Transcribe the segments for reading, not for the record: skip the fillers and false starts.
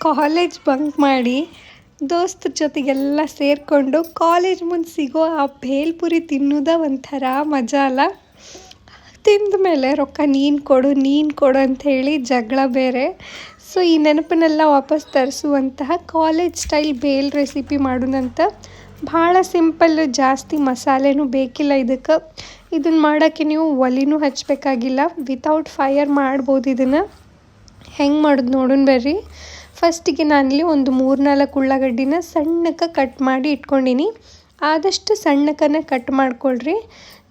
College bunk ಮಾಡಿ ದೋಸ್ತರ ಜೊತೆಗೆಲ್ಲ ಸೇರಿಕೊಂಡು ಕಾಲೇಜ್ ಮುಂದೆ ಸಿಗೋ ಆ ಭೇಲ್ಪುರಿ ತಿನ್ನೋದ ಒಂಥರ ಮಜಾ ಅಲ್ಲ. ತಿಂದ ಮೇಲೆ ರೊಕ್ಕ ನೀನು ಕೊಡು ಅಂಥೇಳಿ ಜಗಳ ಬೇರೆ. ಸೊ ಈ ನೆನಪನ್ನೆಲ್ಲ ವಾಪಸ್ ತರಿಸುವಂತಹ ಕಾಲೇಜ್ ಸ್ಟೈಲ್ ಬೇಲ್ ರೆಸಿಪಿ ಮಾಡೋಣಂತ. ಭಾಳ ಸಿಂಪಲ್, ಜಾಸ್ತಿ ಮಸಾಲೆನೂ ಬೇಕಿಲ್ಲ ಇದಕ್ಕೆ. ಇದನ್ನು ಮಾಡೋಕ್ಕೆ ನೀವು ಒಲೆನೂ ಹಚ್ಚಬೇಕಾಗಿಲ್ಲ, ವಿತೌಟ್ ಫೈರ್ ಮಾಡ್ಬೋದು. ಇದನ್ನು ಹೆಂಗೆ ಮಾಡೋದು ನೋಡೋಣ ಬರ್ರಿ. ಫಸ್ಟಿಗೆ ನಾನಿಲ್ಲಿ ಒಂದು 3-4 ಉಳ್ಳಾಗಡ್ಡಿನ ಸಣ್ಣಕ್ಕೆ ಕಟ್ ಮಾಡಿ ಇಟ್ಕೊಂಡೀನಿ. ಆದಷ್ಟು ಸಣ್ಣಕ್ಕನೇ ಕಟ್ ಮಾಡ್ಕೊಳ್ರಿ.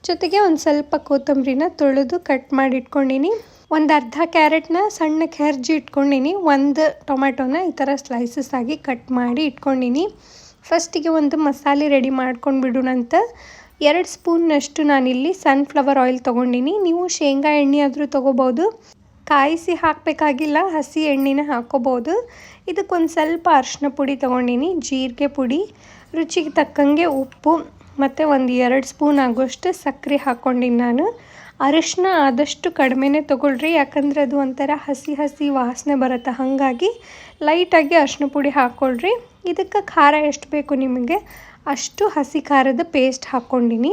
ಜೊತೆಗೆ ಒಂದು ಸ್ವಲ್ಪ ಕೊತ್ತಂಬರಿನ ತೊಳೆದು ಕಟ್ ಮಾಡಿ ಇಟ್ಕೊಂಡೀನಿ. ಒಂದು ಅರ್ಧ ಕ್ಯಾರೆಟ್ನ ಸಣ್ಣಕ್ಕೆ ಹೆರ್ಜಿ ಇಟ್ಕೊಂಡೀನಿ. ಒಂದು ಟೊಮೆಟೊನ ಈ ಥರ ಸ್ಲೈಸಸ್ ಆಗಿ ಕಟ್ ಮಾಡಿ ಇಟ್ಕೊಂಡೀನಿ. ಫಸ್ಟಿಗೆ ಒಂದು ಮಸಾಲೆ ರೆಡಿ ಮಾಡ್ಕೊಂಡು ಬಿಡೋಣಂತ. 2 ಸ್ಪೂನ್ನಷ್ಟು ನಾನಿಲ್ಲಿ ಸನ್ಫ್ಲವರ್ ಆಯಿಲ್ ತೊಗೊಂಡಿನಿ. ನೀವು ಶೇಂಗಾ ಎಣ್ಣೆ ಆದರೂ ತೊಗೋಬೋದು, ಕಾಯಿಸಿ ಹಾಕಬೇಕಾಗಿಲ್ಲ, ಹಸಿ ಎಣ್ಣೆನ ಹಾಕ್ಕೋಬೋದು. ಇದಕ್ಕೊಂದು ಸ್ವಲ್ಪ ಅರಿಶಿನ ಪುಡಿ ತೊಗೊಂಡಿನಿ, ಜೀರಿಗೆ ಪುಡಿ, ರುಚಿಗೆ ತಕ್ಕಂಗೆ ಉಪ್ಪು ಮತ್ತು ಒಂದು 2 ಸ್ಪೂನ್ ಆಗೋಷ್ಟು ಸಕ್ಕರೆ ಹಾಕ್ಕೊಂಡಿನಿ ನಾನು. ಅರಿಶಿನ ಆದಷ್ಟು ಕಡಿಮೆನೇ ತೊಗೊಳ್ರಿ, ಯಾಕಂದರೆ ಅದು ಒಂಥರ ಹಸಿ ವಾಸನೆ ಬರುತ್ತೆ. ಹಾಗಾಗಿ ಲೈಟಾಗಿ ಅರಿಶಿನ ಪುಡಿ ಹಾಕ್ಕೊಳ್ರಿ. ಇದಕ್ಕೆ ಖಾರ ಎಷ್ಟು ಬೇಕು ನಿಮಗೆ ಅಷ್ಟು ಹಸಿ ಖಾರದ ಪೇಸ್ಟ್ ಹಾಕ್ಕೊಂಡಿನಿ.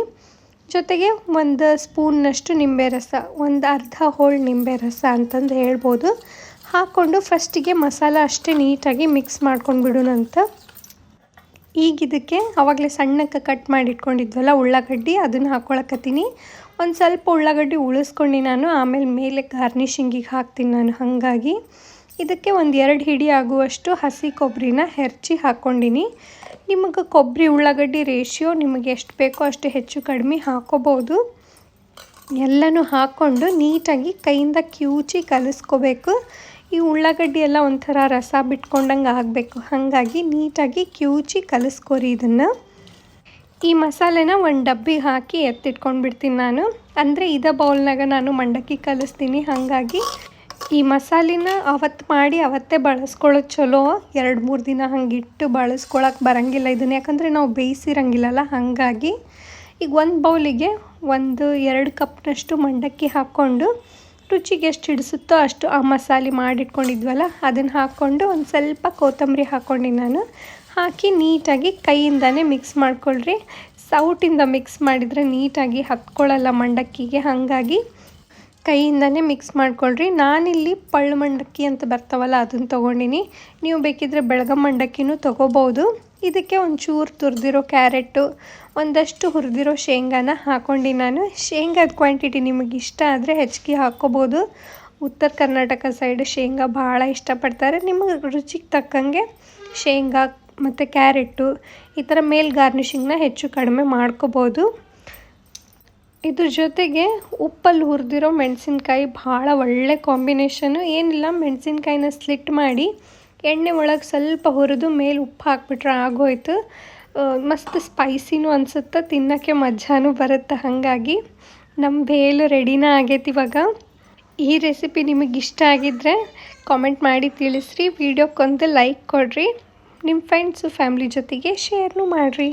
ಜೊತೆಗೆ 1 ಸ್ಪೂನ್ನಷ್ಟು ನಿಂಬೆ ರಸ, ಒಂದು ಅರ್ಧ ಹೋಳು ನಿಂಬೆ ರಸ ಅಂತಂದು ಹೇಳ್ಬೋದು, ಹಾಕ್ಕೊಂಡು ಫಸ್ಟಿಗೆ ಮಸಾಲ ಅಷ್ಟೇ ನೀಟಾಗಿ ಮಿಕ್ಸ್ ಮಾಡ್ಕೊಂಡು ಬಿಡೋಣಂತ. ಈಗ ಇದಕ್ಕೆ ಆವಾಗಲೇ ಸಣ್ಣಕ್ಕೆ ಕಟ್ ಮಾಡಿ ಇಟ್ಕೊಂಡಿದ್ವಲ್ಲ ಉಳ್ಳಾಗಡ್ಡಿ, ಅದನ್ನು ಹಾಕ್ಕೊಳಕತ್ತೀನಿ. ಒಂದು ಸ್ವಲ್ಪ ಉಳ್ಳಾಗಡ್ಡಿ ಉಳಿಸ್ಕೊಂಡು ನಾನು ಮೇಲೆ ಗಾರ್ನಿಷಿಂಗಿಗೆ ಹಾಕ್ತೀನಿ ನಾನು. ಹಾಗಾಗಿ ಇದಕ್ಕೆ ಒಂದು 2 ಹಿಡಿ ಆಗುವಷ್ಟು ಹಸಿ ಕೊಬ್ಬರಿನ ಹೆರ್ಚಿ ಹಾಕ್ಕೊಂಡಿನಿ. ನಿಮಗೆ ಕೊಬ್ಬರಿ ಉಳ್ಳಾಗಡ್ಡಿ ರೇಷಿಯೋ ನಿಮಗೆ ಎಷ್ಟು ಬೇಕೋ ಅಷ್ಟು ಹೆಚ್ಚು ಕಡಿಮೆ ಹಾಕ್ಕೋಬೋದು. ಎಲ್ಲನೂ ಹಾಕ್ಕೊಂಡು ನೀಟಾಗಿ ಕೈಯಿಂದ ಕಿವುಚಿ ಕಲಿಸ್ಕೋಬೇಕು. ಈ ಉಳ್ಳಾಗಡ್ಡಿ ಎಲ್ಲ ಒಂಥರ ರಸ ಬಿಟ್ಕೊಂಡಂಗೆ ಆಗಬೇಕು. ಹಾಗಾಗಿ ನೀಟಾಗಿ ಕಿವುಚಿ ಕಲಿಸ್ಕೊರಿ ಇದನ್ನು. ಈ ಮಸಾಲೆನ ಒಂದು ಡಬ್ಬಿಗೆ ಹಾಕಿ ಎತ್ತಿಟ್ಕೊಂಡು ಬಿಡ್ತೀನಿ ನಾನು. ಅಂದರೆ ಇದೇ ಬೌಲ್ನಾಗ ನಾನು ಮಂಡಕ್ಕಿ ಕಲಿಸ್ತೀನಿ. ಹಾಗಾಗಿ ಈ ಮಸಾಲಿನ ಅವತ್ತು ಮಾಡಿ ಅವತ್ತೇ ಬಳಸ್ಕೊಳ್ಳೋದು ಚಲೋ. 2-3 ದಿನ ಹಂಗಿಟ್ಟು ಬಳಸ್ಕೊಳಕ್ಕೆ ಬರೋಂಗಿಲ್ಲ ಇದನ್ನು, ಯಾಕಂದರೆ ನಾವು ಬೇಯಿಸಿರಂಗಿಲ್ಲಲ್ಲ. ಹಾಗಾಗಿ ಈಗ ಒಂದು ಬೌಲಿಗೆ 1-2 ಕಪ್ನಷ್ಟು ಮಂಡಕ್ಕಿ ಹಾಕ್ಕೊಂಡು ರುಚಿಗೆ ಎಷ್ಟು ಹಿಡಿಸುತ್ತೋ ಅಷ್ಟು ಆ ಮಸಾಲೆ ಮಾಡಿಟ್ಕೊಂಡಿದ್ವಲ್ಲ ಅದನ್ನು ಹಾಕ್ಕೊಂಡು ಒಂದು ಸ್ವಲ್ಪ ಕೊತ್ತಂಬರಿ ಹಾಕ್ಕೊಂಡು ನಾನು ಹಾಕಿ ನೀಟಾಗಿ ಕೈಯಿಂದನೇ ಮಿಕ್ಸ್ ಮಾಡ್ಕೊಳ್ರಿ. ಸೌಟಿಂದ ಮಿಕ್ಸ್ ಮಾಡಿದರೆ ನೀಟಾಗಿ ಹತ್ಕೊಳ್ಳಲ್ಲ ಮಂಡಕ್ಕಿಗೆ. ಹಾಗಾಗಿ ಕೈಯಿಂದನೇ ಮಿಕ್ಸ್ ಮಾಡ್ಕೊಳ್ರಿ. ನಾನಿಲ್ಲಿ ಪಳ್ಳು ಮಂಡಕ್ಕಿ ಅಂತ ಬರ್ತಾವಲ್ಲ ಅದನ್ನು ತೊಗೊಂಡಿನಿ. ನೀವು ಬೇಕಿದ್ರೆ ಬೆಳಗ್ಗೆ ಮಂಡಕ್ಕಿನೂ ತೊಗೋಬೋದು. ಇದಕ್ಕೆ ಒಂಚೂರು ತುರಿದಿರೋ ಕ್ಯಾರೆಟು, ಒಂದಷ್ಟು ಹುರಿದಿರೋ ಶೇಂಗಾನ ಹಾಕ್ಕೊಂಡು ನಾನು. ಶೇಂಗಾದ ಕ್ವಾಂಟಿಟಿ ನಿಮಗೆ ಇಷ್ಟ ಆದರೆ ಹೆಚ್ಚಿಗೆ ಹಾಕ್ಕೋಬೋದು. ಉತ್ತರ ಕರ್ನಾಟಕ ಸೈಡ್ ಶೇಂಗಾ ಭಾಳ ಇಷ್ಟಪಡ್ತಾರೆ. ನಿಮಗೆ ರುಚಿಗೆ ತಕ್ಕಂಗೆ ಶೇಂಗಾ ಮತ್ತು ಕ್ಯಾರೆಟು ಈ ಥರ ಗಾರ್ನಿಷಿಂಗ್ನ ಹೆಚ್ಚು ಕಡಿಮೆ ಮಾಡ್ಕೋಬೋದು. ಇದ್ರ ಜೊತೆಗೆ ಉಪ್ಪಲ್ಲಿ ಹುರಿದಿರೋ ಮೆಣಸಿನ್ಕಾಯಿ ಭಾಳ ಒಳ್ಳೆ ಕಾಂಬಿನೇಷನು. ಏನಿಲ್ಲ, ಮೆಣಸಿನ್ಕಾಯಿನ ಸ್ಲಿಟ್ ಮಾಡಿ ಎಣ್ಣೆ ಒಳಗೆ ಸ್ವಲ್ಪ ಹುರಿದು ಮೇಲೆ ಉಪ್ಪು ಹಾಕ್ಬಿಟ್ರೆ ಆಗೋಯ್ತು. ಮಸ್ತ್ ಸ್ಪೈಸಿನೂ ಅನಿಸುತ್ತೆ, ತಿನ್ನೋಕ್ಕೆ ಮಜಾನೂ ಬರುತ್ತೆ. ಹಾಗಾಗಿ ನಮ್ಮ ಬೇಲು ರೆಡಿನ ಆಗೈತಿ ಇವಾಗ. ಈ ರೆಸಿಪಿ ನಿಮಗೆ ಇಷ್ಟ ಆಗಿದ್ದರೆ ಕಾಮೆಂಟ್ ಮಾಡಿ ತಿಳಿಸ್ರಿ. ವಿಡಿಯೋಕ್ಕೊಂದು ಲೈಕ್ ಕೊಡಿರಿ. ನಿಮ್ಮ ಫ್ರೆಂಡ್ಸು ಫ್ಯಾಮ್ಲಿ ಜೊತೆಗೆ ಶೇರ್ನೂ ಮಾಡಿರಿ.